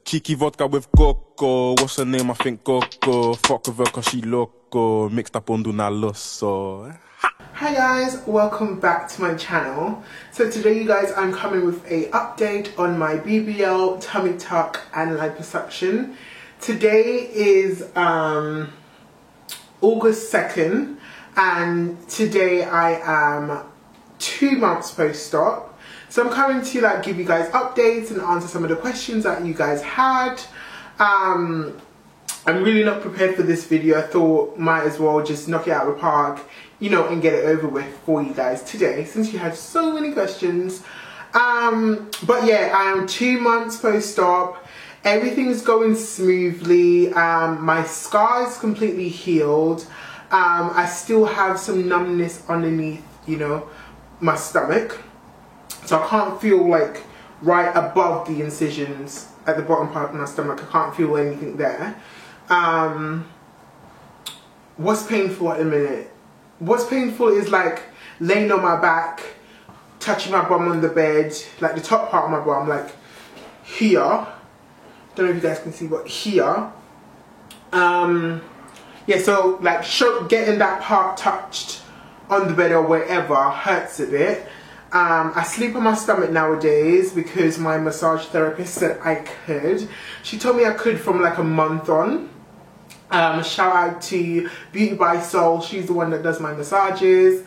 Cheeky vodka with coco. What's her name? I think Coco. Fuck with her cause she loco. Mixed up on Duna Loso. Hi guys, welcome back to my channel. So today you guys, I'm coming with a update on my BBL, tummy tuck and liposuction. Today is August 2nd and today I am 2 months post-op. So I'm coming to give you guys updates and answer some of the questions that you guys had. I'm really not prepared for this video. I thought might as well just knock it out of the park, you know, and get it over with for you guys today since you had so many questions. But yeah, I am 2 months post-op. Everything's going smoothly. My scar is completely healed. I still have some numbness underneath, you know, my stomach. So I can't feel right above the incisions at the bottom part of my stomach. I can't feel anything there. What's painful at the minute? What's painful is laying on my back, touching my bum on the bed, the top part of my bum, here. Don't know if you guys can see, but here. Yeah, so getting that part touched on the bed or wherever hurts a bit. I sleep on my stomach nowadays because my massage therapist said I could. She told me I could from a month on. Shout out to Beauty by Soul. She's the one that does my massages.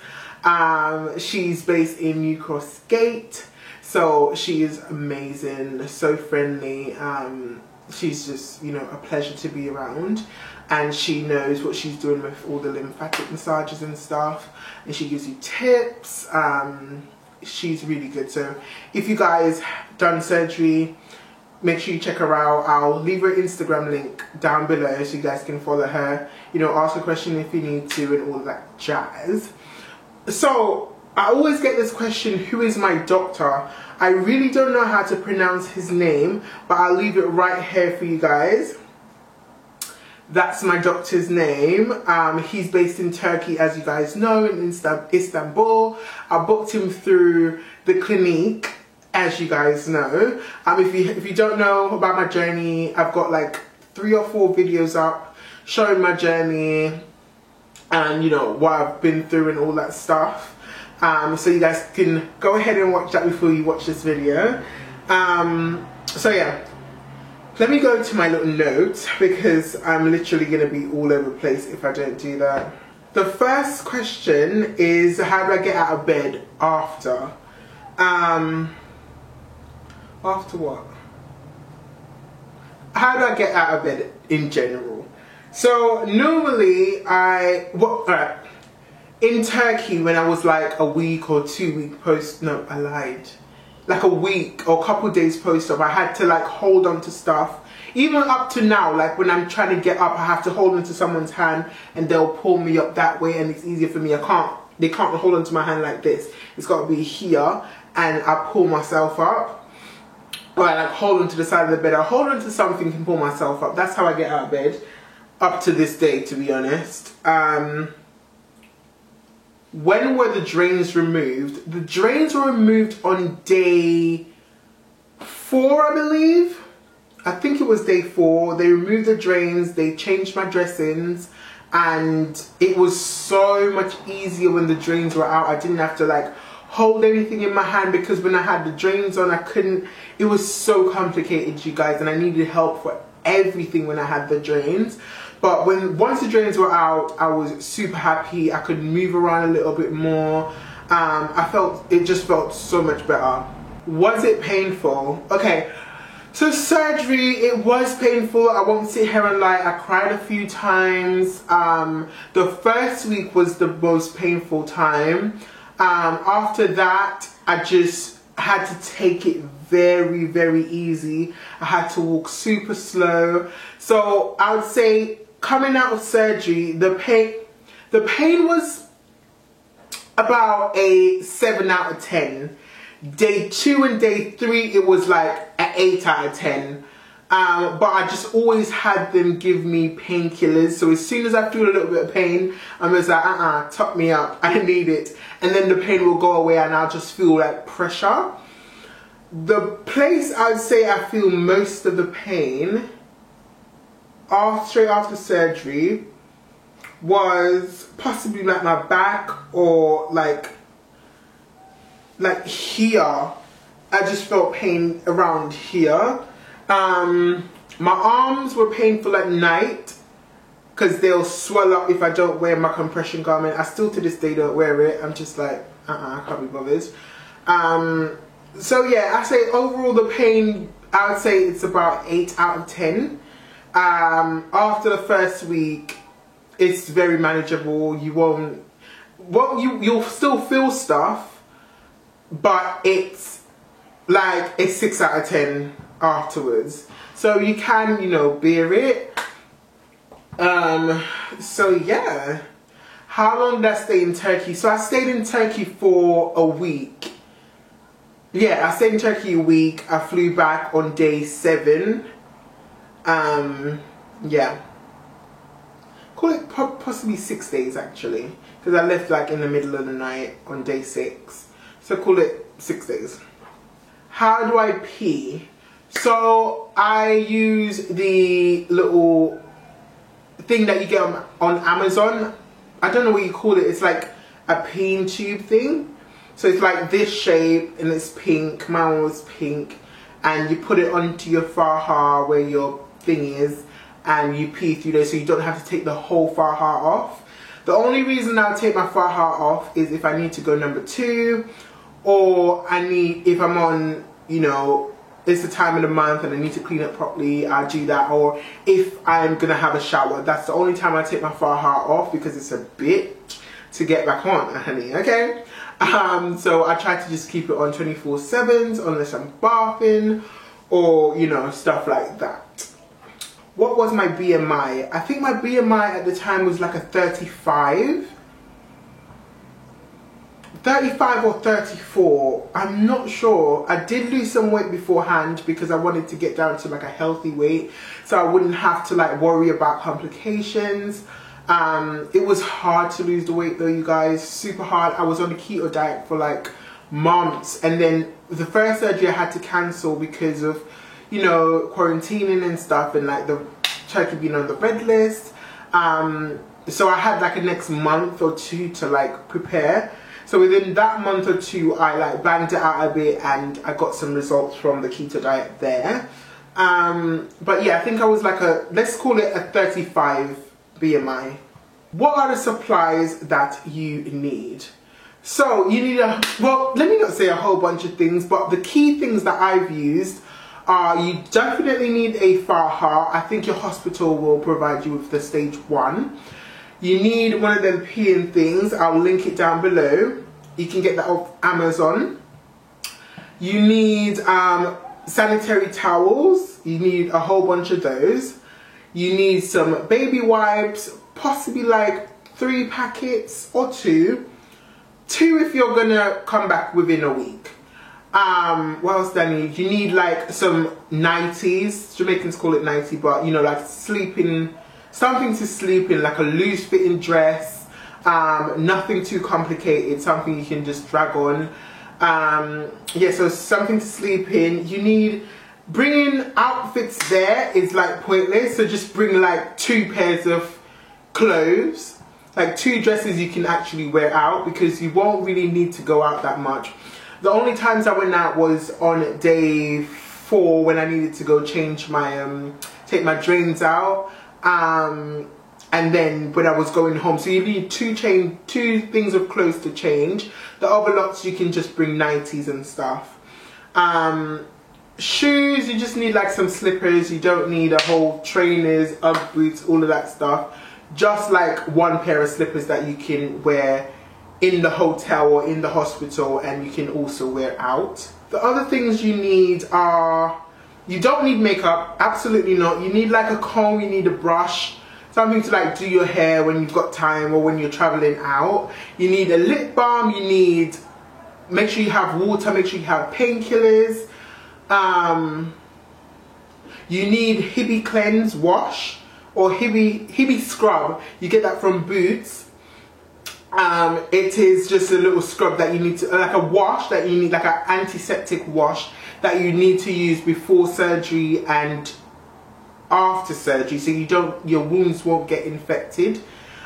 She's based in New Cross Gate. So she is amazing, so friendly. She's just, you know, a pleasure to be around. And she knows what she's doing with all the lymphatic massages and stuff. And she gives you tips. She's really good. So if you guys done surgery, make sure you check her out. I'll leave her Instagram link down below so you guys can follow her. You know, ask a question if you need to and all that jazz. So I always get this question, who is my doctor? I really don't know how to pronounce his name, but I'll leave it right here for you guys. That's my doctor's name. He's based in Turkey, as you guys know, in Istanbul. I booked him through the clinique, as you guys know. If you don't know about my journey, I've got 3 or 4 videos up showing my journey and, you know, what I've been through and all that stuff. So you guys can go ahead and watch that before you watch this video. So yeah. Let me go to my little notes because I'm literally going to be all over the place if I don't do that. The first question is, how do I get out of bed after? After what? How do I get out of bed in general? So normally alright. In Turkey when I was a week or 2 week post, no, I lied. A week or a couple days post-op, I had to hold on to stuff. Even up to now, when I'm trying to get up, I have to hold on to someone's hand and they'll pull me up that way and it's easier for me. They can't hold on to my hand like this. It's got to be here and I pull myself up. Or I hold on to the side of the bed. I hold on to something and pull myself up. That's how I get out of bed. Up to this day, to be honest. When were the drains removed? The drains were removed on day 4, I believe. I think it was day 4. They removed the drains, they changed my dressings, and it was so much easier when the drains were out. I didn't have to hold anything in my hand because when I had the drains on, I couldn't. It was so complicated, you guys, and I needed help for everything when I had the drains. But once the drains were out, I was super happy. I could move around a little bit more. It just felt so much better. Was it painful? Okay, so surgery, it was painful. I won't sit here and lie. I cried a few times. The first week was the most painful time. After that, I just had to take it very, very easy. I had to walk super slow. So I would say, coming out of surgery, the pain was about a 7 out of 10. Day 2 and day 3, it was an 8 out of 10. But I just always had them give me painkillers. So as soon as I feel a little bit of pain, I'm just top me up. I need it. And then the pain will go away and I'll just feel pressure. The place I'd say I feel most of the pain straight after surgery was possibly like my back, or like here. I just felt pain around here. My arms were painful at night because they'll swell up if I don't wear my compression garment. I still to this day don't wear it. I'm just like, I can't be bothered. So yeah, I say overall the pain, I would say it's about 8 out of 10. After the first week, it's very manageable. You'll still feel stuff, but it's like a 6 out of 10 afterwards. So you can, you know, bear it. So yeah. How long did I stay in Turkey? So I stayed in Turkey for a week. Yeah, I stayed in Turkey a week. I flew back on day 7. Yeah. Call it possibly 6 days actually. Because I left like in the middle of the night on day 6. So call it 6 days. How do I pee? So I use the little thing that you get on Amazon. I don't know what you call it. It's like a peeing tube thing. So it's like this shape and it's pink. Mine was pink. And you put it onto your faja where your thing is, and you pee through there, so you don't have to take the whole faja off. The only reason I'll take my faja off is if I need to go number 2, or if I'm on, you know, it's the time of the month and I need to clean up properly, I'll do that. Or if I'm gonna have a shower, that's the only time I take my faja off, because it's a bit to get back on, honey, okay? So I try to just keep it on 24/7 unless I'm bathing or, you know, stuff like that. What was my BMI? I think my BMI at the time was like a 35. 35 or 34, I'm not sure. I did lose some weight beforehand because I wanted to get down to like a healthy weight, so I wouldn't have to like worry about complications. It was hard to lose the weight though, you guys, super hard. I was on a keto diet for like months, and then the first surgery I had to cancel because of, you know, quarantining and stuff, and like the Turkey being on the red list. So I had like a next month or 2 to like prepare. So within that month or 2, I like banged it out a bit, and I got some results from the keto diet there. But yeah, I think I was like let's call it a 35 BMI. What are the supplies that you need? So you need well, let me not say a whole bunch of things, but the key things that I've used are, you definitely need a faja. I think your hospital will provide you with the stage 1. You need one of them peeing things. I'll link it down below. You can get that off Amazon. You need sanitary towels. You need a whole bunch of those. You need some baby wipes, possibly like 3 packets or 2. 2 if you're gonna come back within a week. What else do I need? You need like some nighties. Jamaicans call it nightie, but you know, like sleeping, something to sleep in, like a loose fitting dress. Nothing too complicated, something you can just drag on. Yeah, so something to sleep in. You need, bringing outfits there is like pointless, so just bring like 2 pairs of clothes, like 2 dresses you can actually wear out, because you won't really need to go out that much. The only times I went out was on day 4 when I needed to go change my, take my drains out, and then when I was going home. So you need 2 things of clothes to change. The other lots you can just bring nighties and stuff. Shoes, you just need like some slippers. You don't need a whole trainers, Ugg boots, all of that stuff. Just like 1 pair of slippers that you can wear in the hotel or in the hospital, and you can also wear out. The other things you need are, you don't need makeup, absolutely not. You need like a comb, you need a brush, something to like do your hair when you've got time or when you're traveling out. You need a lip balm, you need, make sure you have water, make sure you have painkillers. You need Hibby Cleanse Wash or Hibby Scrub. You get that from Boots. It is just a little scrub that you need to, like a wash that you need, like an antiseptic wash that you need to use before surgery and after surgery, so your wounds won't get infected.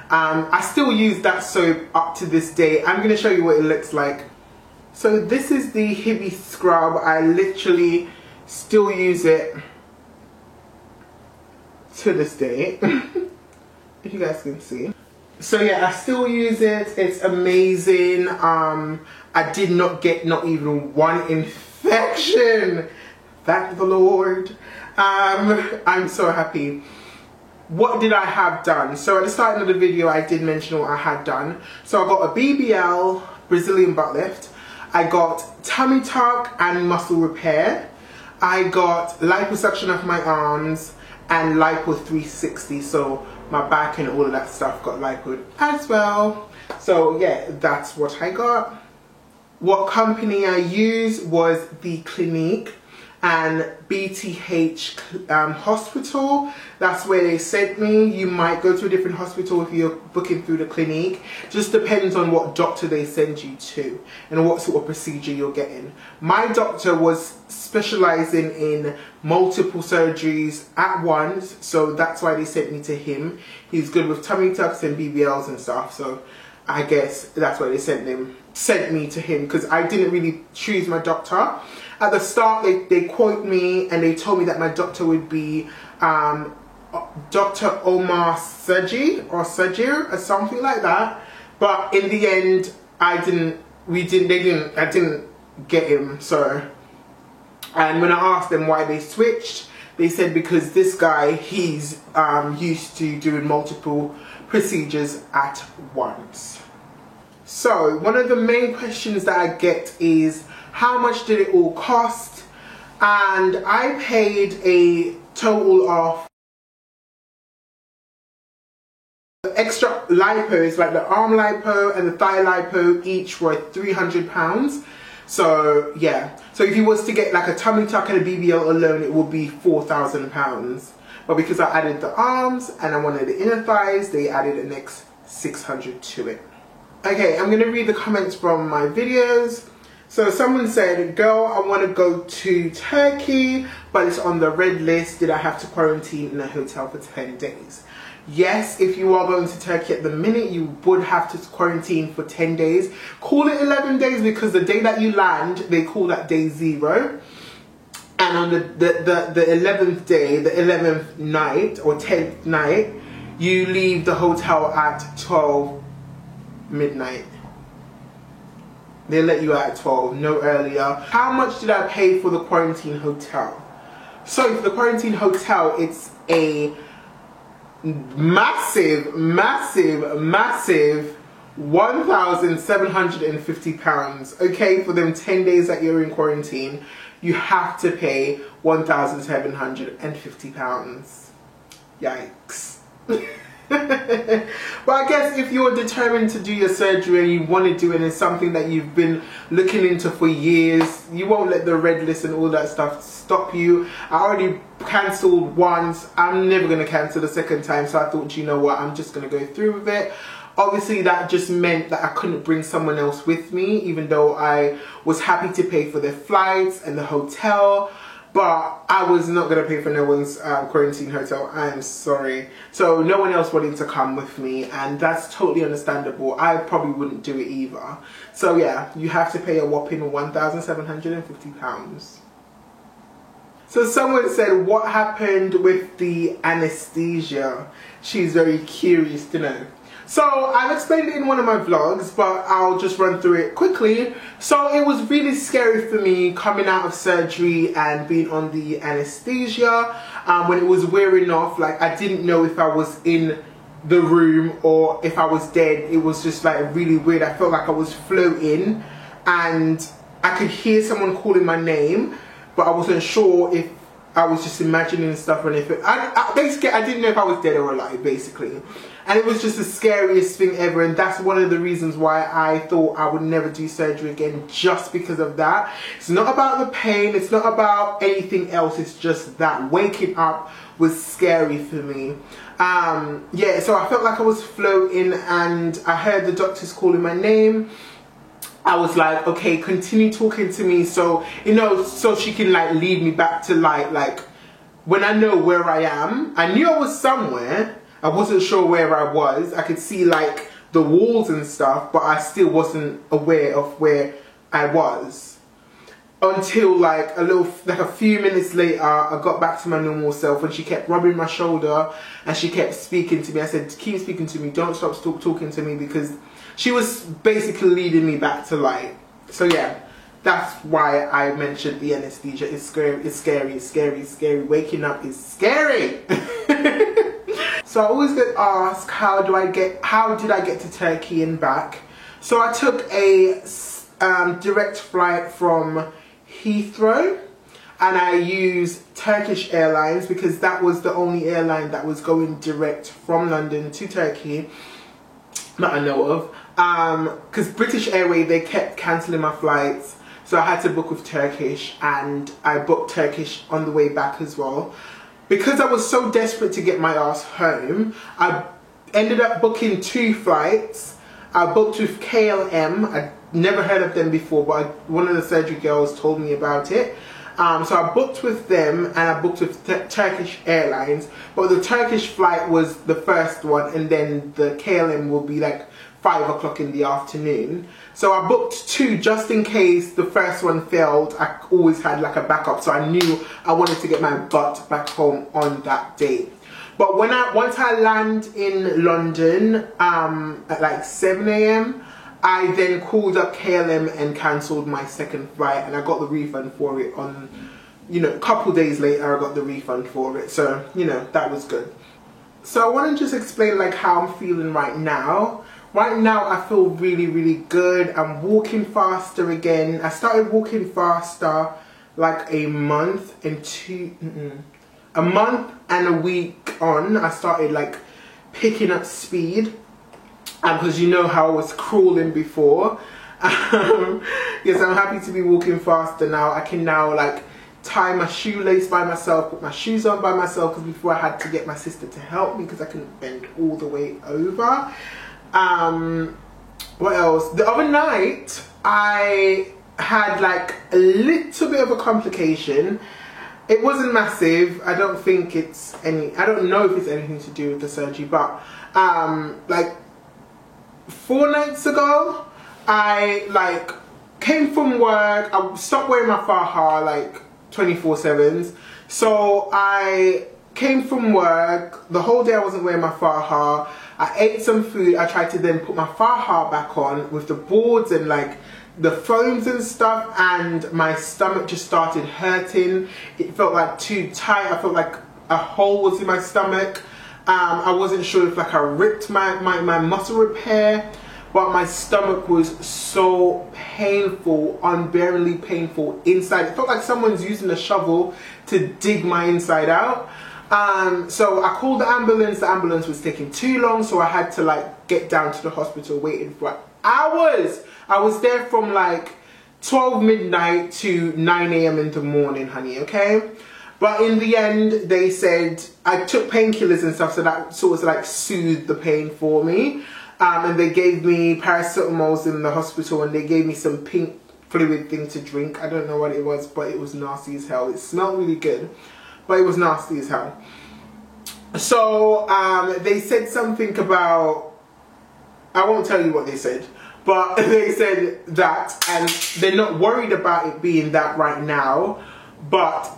I still use that soap up to this day. I'm going to show you what it looks like. So this is the Hibby scrub. I literally still use it to this day. If you guys can see. So yeah, I still use it. It's amazing. I did not get not even one infection. Thank the Lord. I'm so happy. What did I have done? So at the start of the video I did mention what I had done. So I got a BBL, Brazilian butt lift. I got tummy tuck and muscle repair. I got liposuction of my arms and lipo 360. So my back and all of that stuff got lipoed as well. So yeah, that's what I got. What company I used was the Clinique and BTH hospital. That's where they sent me. You might go to a different hospital if you're booking through the Clinique. Just depends on what doctor they send you to and what sort of procedure you're getting. My doctor was specializing in multiple surgeries at once, so that's why they sent me to him. He's good with tummy tucks and BBLs and stuff, so I guess that's why they sent me to him, because I didn't really choose my doctor. At the start they quote me and they told me that my doctor would be Dr. Omar Sergi or Sergio or something like that, but in the end I didn't get him. So, and when I asked them why they switched, they said because this guy, he's used to doing multiple procedures at once. So one of the main questions that I get is, how much did it all cost? And I paid a total of extra lipos, like the arm lipo and the thigh lipo, each were £300. So yeah, so if you was to get like a tummy tuck and a BBL alone, it would be £4,000. But because I added the arms and I wanted the inner thighs, they added an next 600 to it. Okay, I'm gonna read the comments from my videos. So someone said, girl, I want to go to Turkey, but it's on the red list. Did I have to quarantine in a hotel for 10 days? Yes, if you are going to Turkey at the minute, you would have to quarantine for 10 days. Call it 11 days because the day that you land, they call that day 0. And on the 11th day, the 11th night or 10th night, you leave the hotel at 12 midnight. They let you out at 12, no earlier. How much did I pay for the quarantine hotel? So for the quarantine hotel, it's a massive £1,750. Okay, for them 10 days that you're in quarantine, you have to pay £1,750. Yikes. But I guess if you're determined to do your surgery and you want to do it and it's something that you've been looking into for years, you won't let the red list and all that stuff stop you. I already cancelled once. I'm never going to cancel the second time, so I thought, you know what, I'm just going to go through with it. Obviously that just meant that I couldn't bring someone else with me, even though I was happy to pay for their flights and the hotel. But I was not going to pay for no one's quarantine hotel. I'm sorry. So no one else wanted to come with me, and that's totally understandable. I probably wouldn't do it either. So yeah, you have to pay a whopping £1,750. So someone said, what happened with the anesthesia? She's very curious to know. So I've explained it in one of my vlogs, but I'll just run through it quickly. So it was really scary for me coming out of surgery and being on the anesthesia. When it was wearing off, like I didn't know if I was in the room or if I was dead. It was just like really weird. I felt like I was floating and I could hear someone calling my name, but I wasn't sure if I was just imagining stuff and if it, basically I didn't know if I was dead or alive, basically. And it was just the scariest thing ever, and that's one of the reasons why I thought I would never do surgery again, just because of that. It's not about the pain, it's not about anything else, it's just that waking up was scary for me. Yeah, so I felt like I was floating and I heard the doctors calling my name. I was like, okay, continue talking to me, so you know, so she can like lead me back to like when I know where I am. I knew I was somewhere. I wasn't sure where I was. I could see like the walls and stuff, but I still wasn't aware of where I was. Until like a few minutes later, I got back to my normal self and she kept rubbing my shoulder and she kept speaking to me. I said, keep speaking to me, don't stop talking to me, because she was basically leading me back to light. So yeah, that's why I mentioned the anesthesia. It's scary, it's scary, it's scary, it's scary. Waking up is scary. So I always get asked, how did I get to Turkey and back? So I took a direct flight from Heathrow, and I used Turkish Airlines because that was the only airline that was going direct from London to Turkey that I know of. Because British Airways, they kept cancelling my flights, so I had to book with Turkish, and I booked Turkish on the way back as well. Because I was so desperate to get my ass home, I ended up booking 2 flights. I booked with KLM. I'd never heard of them before, but one of the surgery girls told me about it. So I booked with them, and I booked with Turkish Airlines. But the Turkish flight was the first one, and then the KLM will be like 5 o'clock in the afternoon. So I booked 2 just in case the first one failed. I always had like a backup, so I knew I wanted to get my butt back home on that day. But once I land in London at like 7 AM, I then called up KLM and cancelled my second flight, and I got the refund for it on, you know, a couple days later I got the refund for it. So, you know, that was good. So I want to just explain like how I'm feeling right now. Right now I feel really, really good. I'm walking faster again. I started walking faster like a month and a week on. I started like picking up speed. Because you know how I was crawling before. Yes, I'm happy to be walking faster now. I can now like tie my shoelace by myself, put my shoes on by myself, because before I had to get my sister to help me because I couldn't bend all the way over. What else? The other night I had like a little bit of a complication. It wasn't massive. I don't think it's I don't know if it's anything to do with the surgery, but like 4 nights ago, I like came from work. I stopped wearing my faja like 24/7s. So I came from work. The whole day I wasn't wearing my faja. I ate some food. I tried to then put my faja back on with the boards and like the foams and stuff, and my stomach just started hurting. It felt like too tight. I felt like a hole was in my stomach. I wasn't sure if like I ripped my muscle repair, but my stomach was so painful, unbearably painful inside. It felt like someone's using a shovel to dig my inside out. So I called the ambulance. The ambulance was taking too long, so I had to like get down to the hospital, waiting for hours. I was there from like 12 midnight to 9 AM in the morning, honey, okay? But in the end, they said, I took painkillers and stuff, so that sort of like soothed the pain for me. And they gave me paracetamols in the hospital, and they gave me some pink fluid thing to drink. I don't know what it was, but it was nasty as hell. It smelled really good, but it was nasty as hell. So they said something about, I won't tell you what they said, but they said that, and they're not worried about it being that right now, but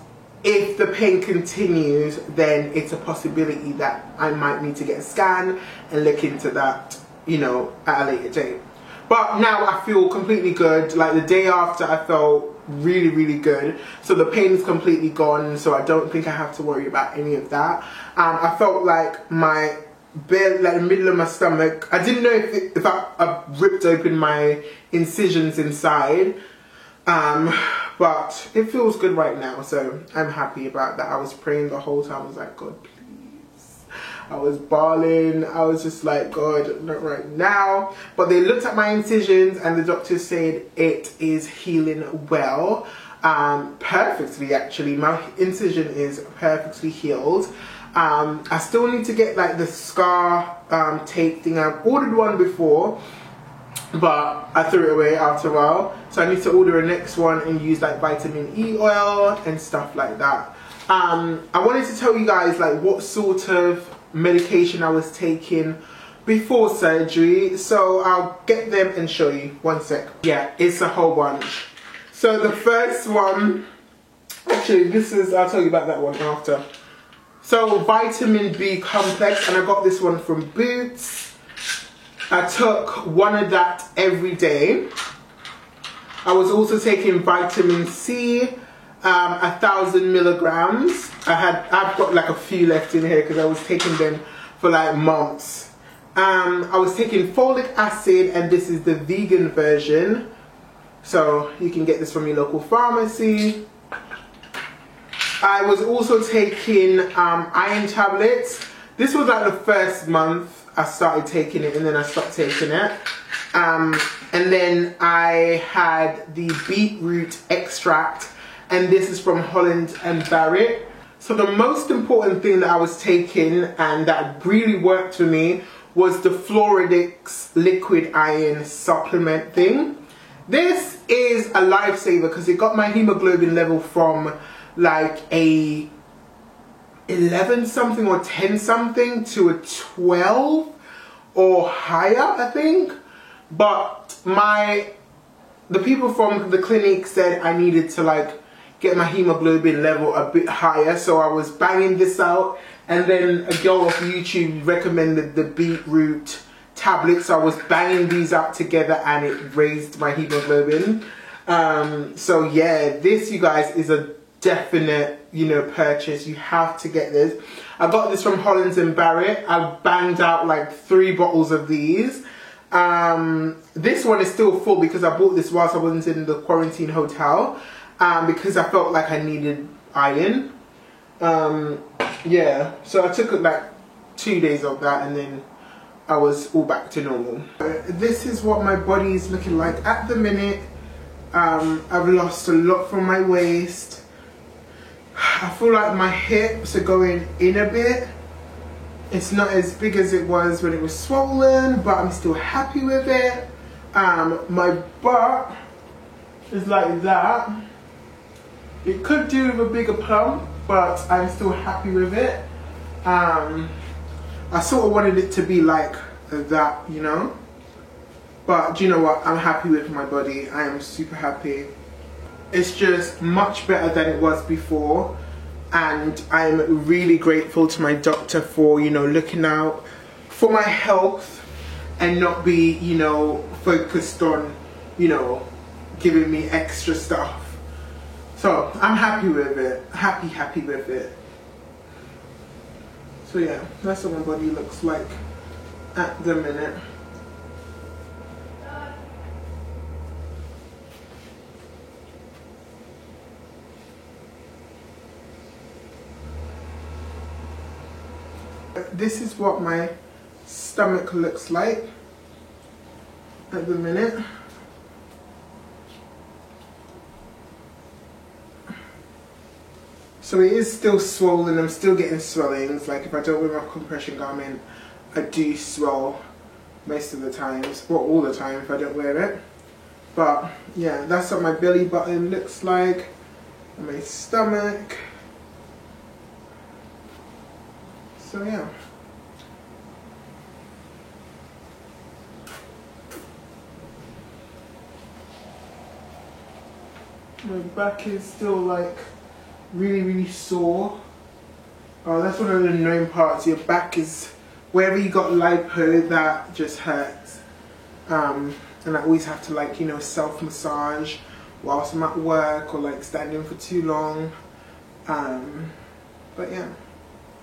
if the pain continues, then it's a possibility that I might need to get a scan and look into that, you know, at a later date. But now I feel completely good. Like the day after, I felt really, really good. So the pain is completely gone, so I don't think I have to worry about any of that. I felt like my like the middle of my stomach, I didn't know if I ripped open my incisions inside. But it feels good right now, so I'm happy about that. I was praying the whole time. I was like, God, please. I was bawling. I was just like, God, not right now. But they looked at my incisions, and the doctor said it is healing well. Perfectly, actually. My incision is perfectly healed. I still need to get like the scar tape thing. I've ordered one before, but I threw it away after a while. So I need to order a next one and use like vitamin E oil and stuff like that. I wanted to tell you guys like what sort of medication I was taking before surgery, so I'll get them and show you. One sec. Yeah, it's a whole bunch. So the first one, actually this is, I'll tell you about that one after. So vitamin B complex, and I got this one from Boots. I took one of that every day. I was also taking vitamin C, 1,000 milligrams. I've got like a few left in here because I was taking them for like months. I was taking folic acid, and this is the vegan version. So you can get this from your local pharmacy. I was also taking iron tablets. This was like the first month I started taking it, and then I stopped taking it. And then I had the beetroot extract, and this is from Holland and Barrett. So the most important thing that I was taking and that really worked for me was the Floradix liquid iron supplement thing. This is a lifesaver because it got my hemoglobin level from like a 11 something or 10 something to a 12 or higher, I think. But the people from the clinic said I needed to like get my hemoglobin level a bit higher, so I was banging this out, and then a girl off YouTube recommended the beetroot tablets, so I was banging these out together and it raised my hemoglobin. So yeah, this, you guys, is a definite, you know, purchase. You have to get this. I got this from Holland and Barrett. I banged out like 3 bottles of these. This one is still full because I bought this whilst I wasn't in the quarantine hotel, because I felt like I needed iron. Yeah, so I took like 2 days of that, and then I was all back to normal. This is what my body is looking like at the minute. I've lost a lot from my waist. I feel like my hips are going in a bit. It's not as big as it was when it was swollen, but I'm still happy with it. My butt is like that. It could do with a bigger plump, but I'm still happy with it. I sort of wanted it to be like that, you know. But do you know what? I'm happy with my body. I am super happy. It's just much better than it was before, and I'm really grateful to my doctor for, you know, looking out for my health and not be, you know, focused on, you know, giving me extra stuff. So I'm happy with it. Happy with it. So yeah, that's what my body looks like at the minute. This is what my stomach looks like at the minute. So it is still swollen. I'm still getting swellings. Like if I don't wear my compression garment, I do swell most of the times, or all the time if I don't wear it. But yeah, that's what my belly button looks like, and my stomach. So yeah. My back is still like really sore. Oh, that's one of the known parts. Your back is, wherever you got lipo, that just hurts. And I always have to, like, you know, self-massage whilst I'm at work, or like standing for too long. But yeah.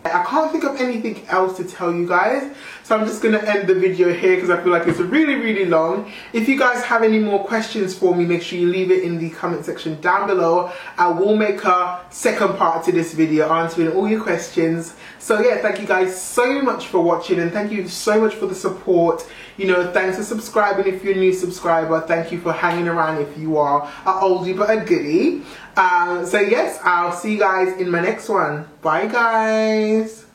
I can't think of anything else to tell you guys, so I'm just going to end the video here because I feel like it's really long. If you guys have any more questions for me, make sure you leave it in the comment section down below. I will make a second part to this video answering all your questions. So yeah, thank you guys so much for watching, and thank you so much for the support. You know, thanks for subscribing if you're a new subscriber. Thank you for hanging around if you are an oldie but a goodie. So yes, I'll see you guys in my next one. Bye guys.